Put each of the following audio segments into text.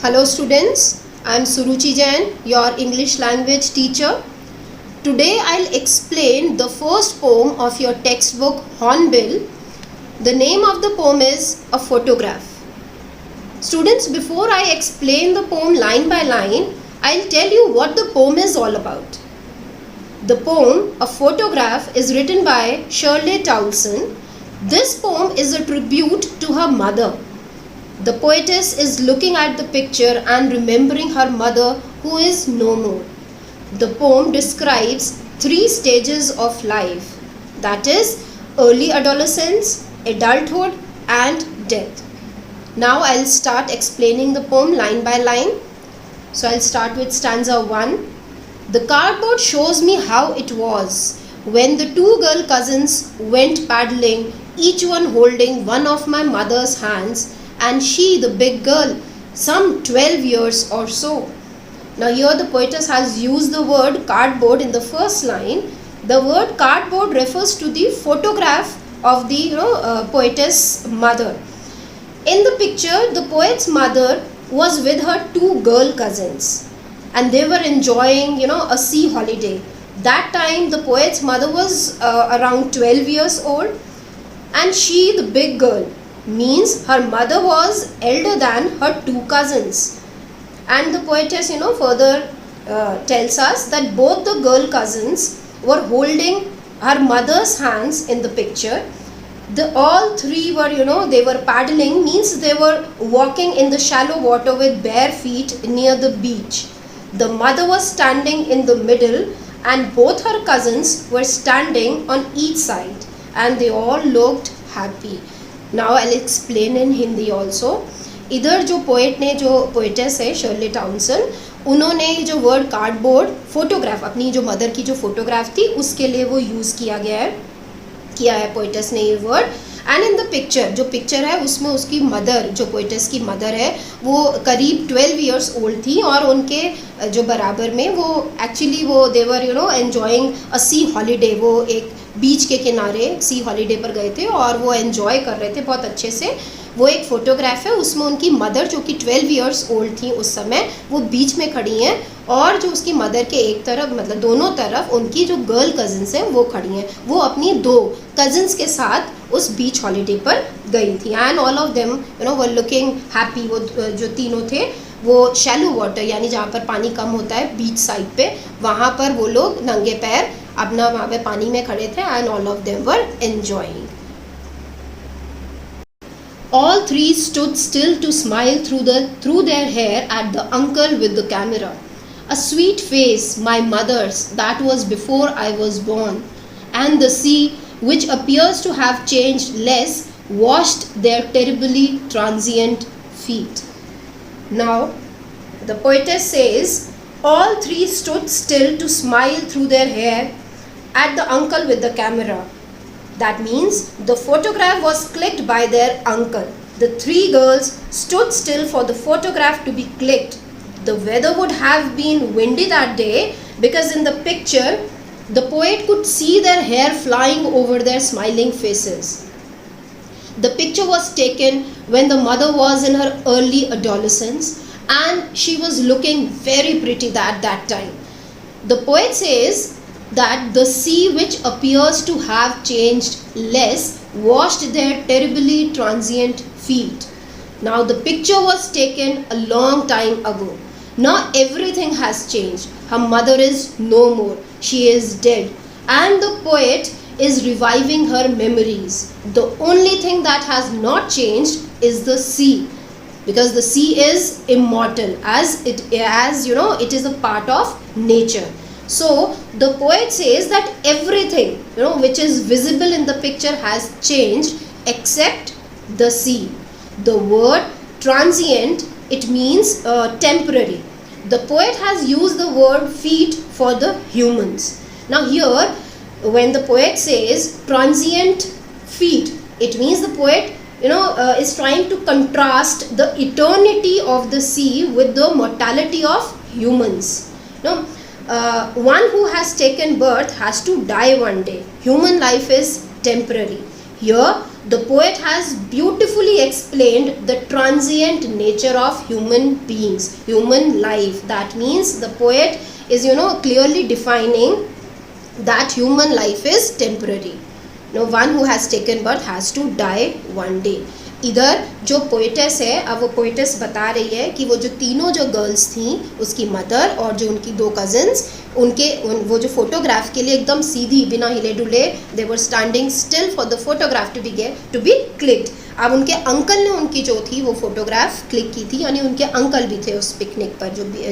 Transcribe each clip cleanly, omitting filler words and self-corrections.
Hello students, I am Suruchi Jain, your English language teacher. Today I'll explain the first poem of your textbook Hornbill. The name of the poem is A Photograph. Students, before I explain the poem line by line, I'll tell you what the poem is all about. The poem A Photograph is written by Shirley Townsend. This poem is a tribute to her mother. The poetess is looking at the picture and remembering her mother who is no more. The poem describes 3 stages of life, that is early adolescence, adulthood and death. Now I'll start explaining the poem line by line. So I'll start with stanza 1. The cardboard shows me how it was when the 2 girl cousins went paddling, each one holding one of my mother's hands, and she, the big girl, some 12 years or so. Now here the poetess has used the word cardboard in the first line. The word cardboard refers to the photograph of the poetess mother. In the picture, the poet's mother was with her 2 girl cousins and they were enjoying a sea holiday. That time the poet's mother was around 12 years old, and she, the big girl, means her mother was elder than her 2 cousins. And the poetess further tells us that both the girl cousins were holding her mother's hands in the picture. All 3 were they were paddling, means they were walking in the shallow water with bare feet near the beach. The mother was standing in the middle and both her cousins were standing on each side, and they all looked happy. Now I'll explain in Hindi also. इधर जो poet ने, जो poetess है Shirley टाउनसन, उन्होंने जो word cardboard photograph, अपनी जो mother की जो फोटोग्राफ थी उसके लिए वो यूज़ किया है पोएटेस ने ये word. And in the picture, जो पिक्चर है उसमें उसकी मदर, जो पोएटेस की मदर है, वो करीब 12 इयर्स ओल्ड थी और उनके जो बराबर में वो एक्चुअली वो देवर एन्जॉइंग अ सी हॉलीडे. वो एक बीच के किनारे सी हॉलीडे पर गए थे और वो एन्जॉय कर रहे थे बहुत अच्छे से. वो एक फ़ोटोग्राफ है, उसमें उनकी मदर जो कि 12 इयर्स ओल्ड थी उस समय, वो बीच में खड़ी हैं और जो उसकी मदर के एक तरफ, मतलब दोनों तरफ उनकी जो गर्ल कज़न्स हैं वो खड़ी हैं. वो अपनी 2 कज़न्स के साथ उस बीच हॉलीडे पर गई थी. And all of them were looking happy. वो जो तीनों थे वो शैलो वाटर, यानी जहाँ पर पानी कम होता है बीच साइड पे, वहाँ पर वो लोग नंगे पैर अपना वहाँ पे पानी में खड़े थे. And all of them were enjoying. All 3 stood still to smile through their hair at the uncle with the camera. A sweet face, my mother's, that was before I was born, and the sea, which appears to have changed less, washed their terribly transient feet. Now, the poetess says, all 3 stood still to smile through their hair at the uncle with the camera. That means the photograph was clicked by their uncle. The 3 girls stood still for the photograph to be clicked. The weather would have been windy that day because in the picture the poet could see their hair flying over their smiling faces. The picture was taken when the mother was in her early adolescence and she was looking very pretty at that time. The poet says that the sea, which appears to have changed less, washed their terribly transient feet. Now the picture was taken a long time ago. Now everything has changed. Her mother is no more. She is dead. And the poet is reviving her memories. The only thing that has not changed is the sea, because the sea is immortal, as it is a part of nature. So the poet says that everything which is visible in the picture has changed except the sea. The word transient, it means temporary. The poet has used the word feet for the humans. Now here, when the poet says transient feet, it means the poet is trying to contrast the eternity of the sea with the mortality of humans. One who has taken birth has to die one day. Human life is temporary. Here The poet has beautifully explained the transient nature of human beings, human life. That means the poet is, clearly defining that human life is temporary. One who has taken birth has to die one day. इधर जो poetess है, अब वो poetess बता रही है कि वो जो तीनों जो गर्ल्स थी, उसकी मदर और जो उनकी दो कजिन्स, वो जो फोटोग्राफ के लिए एकदम सीधी बिना हिले डुले, they were standing still for the photograph to be clicked. अब उनके अंकल ने उनकी जो थी वो फोटोग्राफ क्लिक की थी, यानी उनके अंकल भी थे उस पिकनिक पर,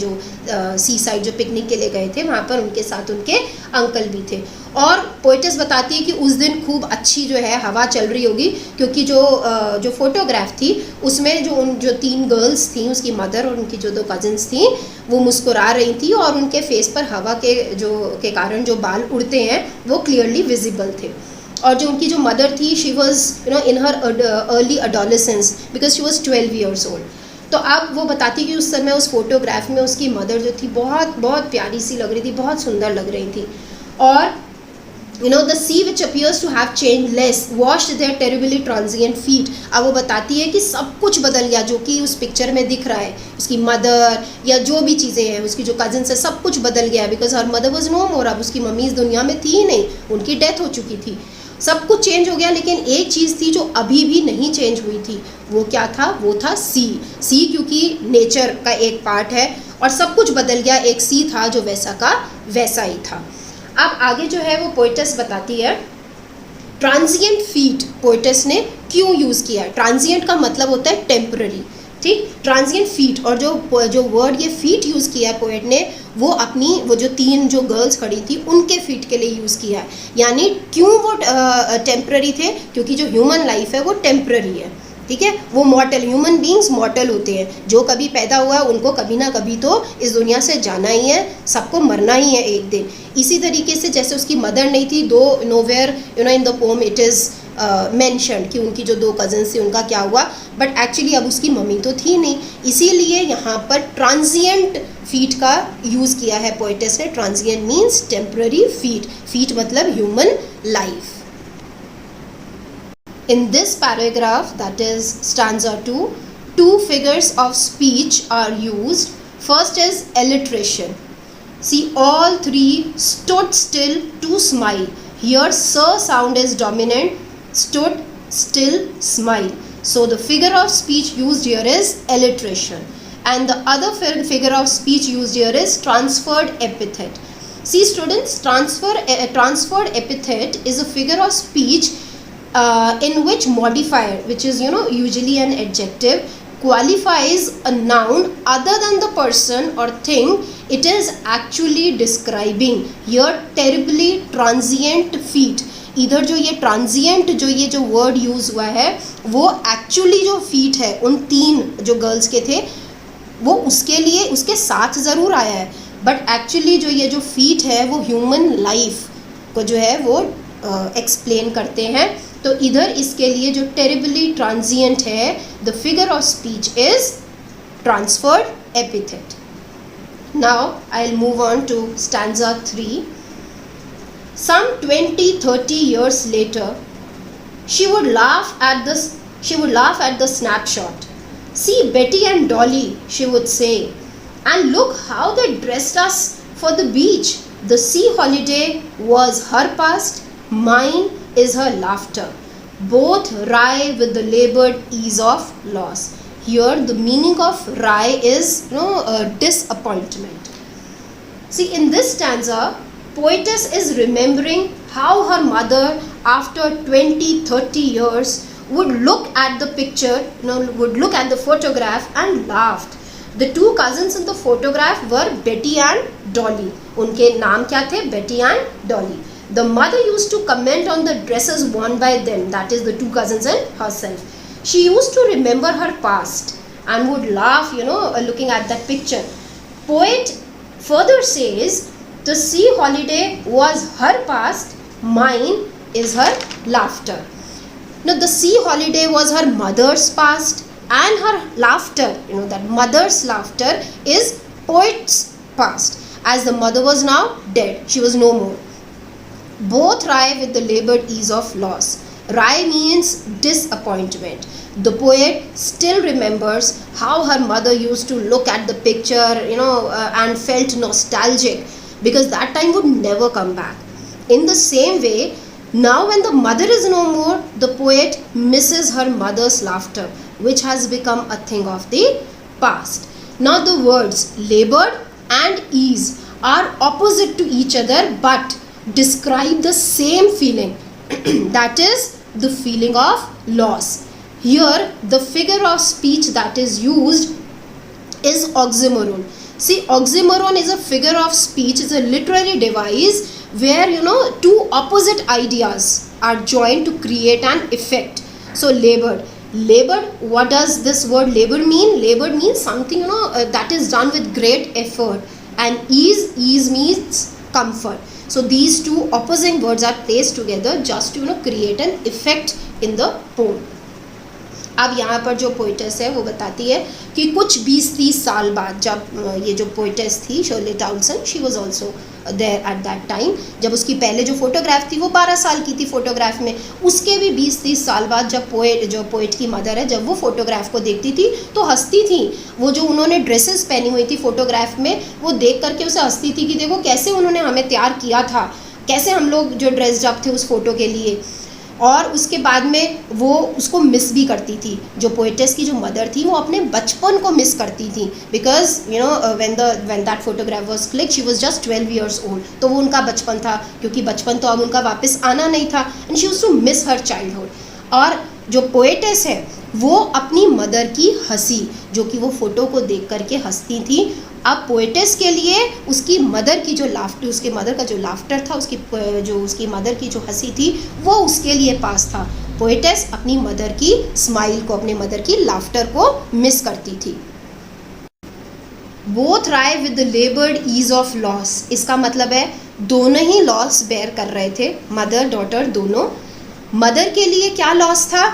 जो सी साइड जो पिकनिक के लिए गए थे वहाँ पर उनके साथ उनके अंकल भी थे. और पोइटेस बताती है कि उस दिन खूब अच्छी जो है हवा चल रही होगी, क्योंकि जो फोटोग्राफ थी उसमें जो तीन गर्ल्स थी, उसकी मदर और उनकी जो दो कजिन्स थी, वो मुस्कुरा रही थी और उनके फेस पर हवा के कारण जो बाल उड़ते हैं वो क्लियरली विजिबल थे. और जो उनकी जो मदर थी, she was in her early adolescence because she was 12 years old. तो अब वो बताती कि उस समय उस फोटोग्राफ में उसकी मदर जो थी बहुत बहुत प्यारी सी लग रही थी, बहुत सुंदर लग रही थी. और the sea which appears to have changed less washed their terribly transient feet. अब वो बताती है कि सब कुछ बदल गया जो कि उस पिक्चर में दिख रहा है, उसकी मदर या जो भी चीज़ें हैं, उसकी जो कजिन्स है, सब कुछ बदल गया because her mother was no more. अब उसकी मम्मी इस दुनिया में थी ही नहीं, उनकी डेथ हो चुकी थी. सब कुछ चेंज हो गया, लेकिन एक चीज़ थी जो अभी भी नहीं चेंज हुई थी. वो क्या था? वो था सी क्योंकि नेचर का एक पार्ट है और सब कुछ बदल गया. एक सी था जो वैसा का वैसा ही था. अब आगे जो है वो पोइटेस बताती है ट्रांजिएंट फीट पोइटेस ने क्यों यूज़ किया है. ट्रांजिएंट का मतलब होता है टेम्पररी, ठीक. ट्रांजिएंट फीट, और जो वर्ड ये फीट यूज़ किया है पोएट ने, वो जो तीन जो गर्ल्स खड़ी थी उनके फीट के लिए यूज़ किया है. यानी क्यों वो टेम्पररी थे? क्योंकि जो ह्यूमन लाइफ है वो टेम्पररी है, ठीक है. वो मॉर्टल, ह्यूमन बींग्स मॉर्टल होते हैं. जो कभी पैदा हुआ है उनको कभी ना कभी तो इस दुनिया से जाना ही है, सबको मरना ही है एक दिन. इसी तरीके से जैसे उसकी मदर नहीं थी, दो nowhere in the pome it is mentioned कि उनकी जो दो कजन्स थी उनका क्या हुआ, बट एक्चुअली अब उसकी मम्मी तो थी नहीं. इसीलिए यहाँ पर ट्रांजिएंट फीट का यूज़ किया है पोइटेस ने. ट्रांजिएंट मीन्स टेम्पररी फीट मतलब human life. In this paragraph, that is stanza 2, two figures of speech are used. First is alliteration. See, all three stood still to smile. Here sir sound is dominant. Stood still, smile. So the figure of speech used here is alliteration. And the other figure of speech used here is transferred epithet. See students, transferred epithet is a figure of speech in which modifier, which is usually an adjective, qualifies a noun other than the person or thing it is actually describing. Here terribly transient feat. इधर जो ये transient जो word use हुआ है वो actually जो feet है उन तीन जो गर्ल्स के थे वो उसके साथ ज़रूर आया है, बट एक्चुअली जो फीट है वो ह्यूमन लाइफ को जो है वो एक्सप्लेन करते हैं. तो इधर इसके लिए जो टेरिबली ट्रांजिएंट है, the figure of speech is transferred epithet. Now I will move on to stanza 3. Some 20-30 years later, she would laugh at the snapshot. See Betty and Dolly, she would say, and look how they dressed us for the beach. The sea holiday was her past, mine is her laughter. Both wry with the labored ease of loss. Here the meaning of wry is disappointment. See, in this stanza, poetess is remembering how her mother after 20-30 years would look at the picture, would look at the photograph and laughed. The two cousins in the photograph were Betty and Dolly. उनके नाम क्या थे? Betty and Dolly. The mother used to comment on the dresses worn by them, that is the two cousins and herself. She used to remember her past and would laugh, looking at that picture. Poet further says, the sea holiday was her past, mine is her laughter. Now the sea holiday was her mother's past and her laughter, that mother's laughter is poet's past, as the mother was now dead, she was no more. Both wry with the labored ease of loss. Rai means disappointment. The poet still remembers how her mother used to look at the picture, and felt nostalgic because that time would never come back. In the same way, now when the mother is no more, the poet misses her mother's laughter, which has become a thing of the past. Now the words labored and ease are opposite to each other but describe the same feeling, that is the feeling of loss. Here the figure of speech that is used is oxymoron. See, oxymoron is a figure of speech, is a literary device where two opposite ideas are joined to create an effect. So labored, what does this word labor mean? Labored means something that is done with great effort, and ease means comfort. So these two opposing words are placed together just to create an effect in the poem. अब यहाँ पर जो poetess है वो बताती है कि कुछ 20-30 साल बाद, जब ये जो पोइटेस थी Shirley Townsend, she was also there at that time, जब उसकी पहले जो फोटोग्राफ थी वो 12 साल की थी फोटोग्राफ में, उसके भी 20-30 साल बाद जब पोइट की मदर है, जब वो फोटोग्राफ को देखती थी तो हंसती थी. वो जो उन्होंने ड्रेसेस पहनी हुई थी फोटोग्राफ में, वो देख करके उसे हंसती थी कि देखो कैसे उन्होंने हमें तैयार किया था, कैसे हम लोग जो ड्रेस्ड अप थे उस फोटो के लिए. और उसके बाद में वो उसको मिस भी करती थी. जो पोइटेस की जो मदर थी वो अपने बचपन को मिस करती थी, because when that photograph was click she was just 12 years old. तो वो उनका बचपन था, क्योंकि बचपन तो अब उनका वापस आना नहीं था, and she used to miss her childhood. और जो पोइटेस है वो अपनी मदर की हंसी, जो कि वो फ़ोटो को देख करके हंसती थी, अब पोइटेस के लिए उसकी मदर की जो लाफ्टर, उसके मदर का जो लाफ्टर था, उसकी मदर की जो हंसी थी वो उसके लिए पास था. पोइटेस अपनी मदर की स्माइल को, अपने मदर की लाफ्टर को मिस करती थी. Both wry with the laboured ease of loss, इसका मतलब है दोनों ही लॉस बेयर कर रहे थे, मदर डॉटर दोनों. मदर के लिए क्या लॉस था?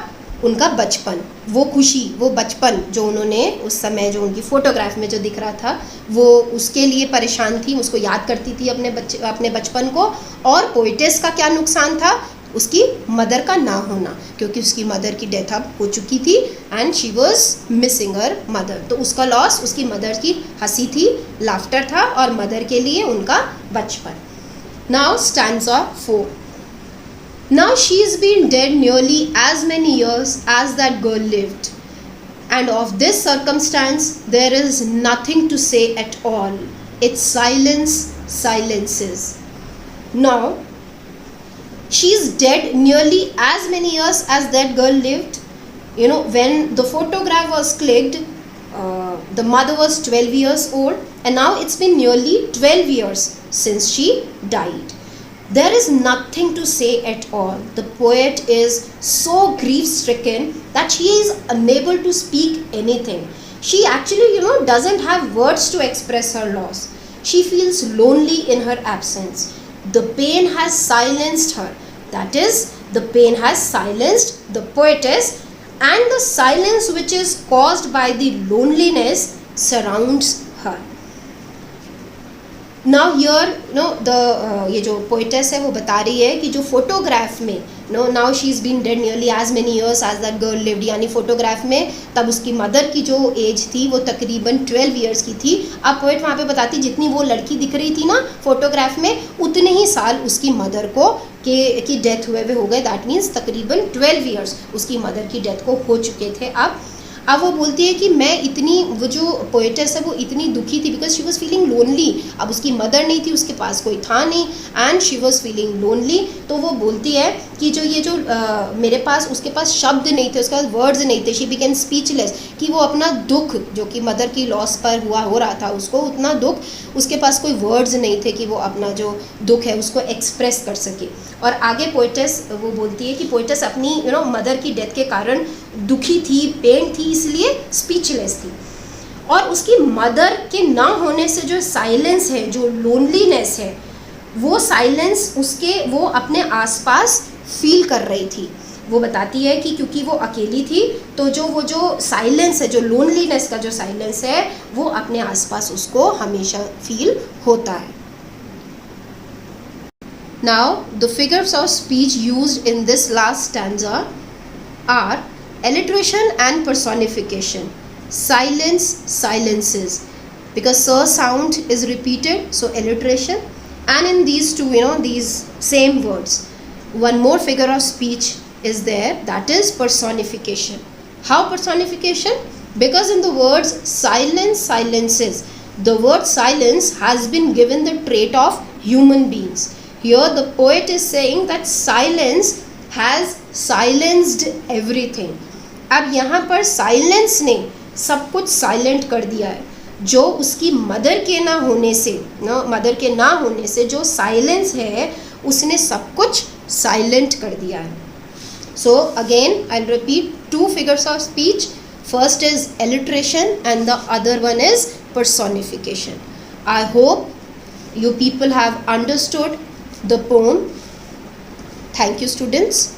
उनका बचपन, वो खुशी, वो बचपन जो उन्होंने उस समय जो उनकी फ़ोटोग्राफ में जो दिख रहा था वो उसके लिए परेशान थी, उसको याद करती थी अपने बचपन को. और पोइटेस का क्या नुकसान था? उसकी मदर का ना होना, क्योंकि उसकी मदर की डेथ अब हो चुकी थी and she was missing her mother. तो उसका लॉस उसकी मदर की हंसी थी, लाफ्टर था, और मदर के लिए उनका बचपन. Now stanza 4. Now she's been dead nearly as many years as that girl lived, and of this circumstance there is nothing to say at all. Its silence silences. Now she's dead nearly as many years as that girl lived. When the photograph was clicked, the mother was 12 years old, and now it's been nearly 12 years since she died. There is nothing to say at all. The poet is so grief-stricken that she is unable to speak anything. She actually, doesn't have words to express her loss. She feels lonely in her absence. The pain has silenced her. That is, the pain has silenced the poetess, and the silence which is caused by the loneliness surrounds her. Now here ये जो poetess है वो बता रही है कि जो photograph में now she is been dead nearly as many years as that girl lived, यानी फोटोग्राफ में तब उसकी मदर की जो एज थी वो तकरीबन 12 ईयर्स की थी. अब पोइट वहाँ पे बताती जितनी वो लड़की दिख रही थी ना फोटोग्राफ में, उतने ही साल उसकी मदर को की डेथ हुए हो गए. दैट मीन्स तकरीबन 12 ईयर्स उसकी मदर की डेथ को हो चुके थे. अब वो बोलती है कि मैं इतनी, वो जो पोइटेस है वो इतनी दुखी थी because she was feeling lonely. अब उसकी मदर नहीं थी, उसके पास कोई था नहीं, and she was feeling lonely. तो वो बोलती है कि मेरे पास, उसके पास शब्द नहीं थे, उसके पास वर्ड्स नहीं थे. शी बिकेम स्पीचलेस, कि वो अपना दुख जो कि मदर की लॉस पर हो रहा था उसको, उतना दुख, उसके पास कोई वर्ड्स नहीं थे कि वो अपना जो दुख है उसको एक्सप्रेस कर सके. और आगे पोइटेस वो बोलती है कि पोइटेस अपनी मदर की डेथ के कारण दुखी थी, पेन थी, इसलिए स्पीचलेस थी. और उसकी मदर के ना होने से जो साइलेंस है, जो लोनलीनेस है, वो साइलेंस वो अपने आसपास फील कर रही थी. वो बताती है कि क्योंकि वो अकेली थी तो वो जो साइलेंस है, जो लोनलीनेस का जो साइलेंस है, वो अपने आसपास उसको हमेशा फील होता है. Now, the figures of speech used in this last stanza are alliteration and personification. Silence, silences. Because sir sound is repeated, so alliteration. And in these two, these same words, one more figure of speech is there, that is personification. How personification? Because in the words silence, silences, the word silence has been given the trait of human beings. Here the poet is saying that silence has silenced everything. अब यहाँ पर silence ने सब कुछ silent कर दिया है. जो उसकी मदर के ना होने से जो साइलेंस है उसने सब कुछ साइलेंट कर दिया है. So again I will repeat two figures of speech. First is alliteration and the other one is personification. I hope you people have understood the poem. Thank you, students.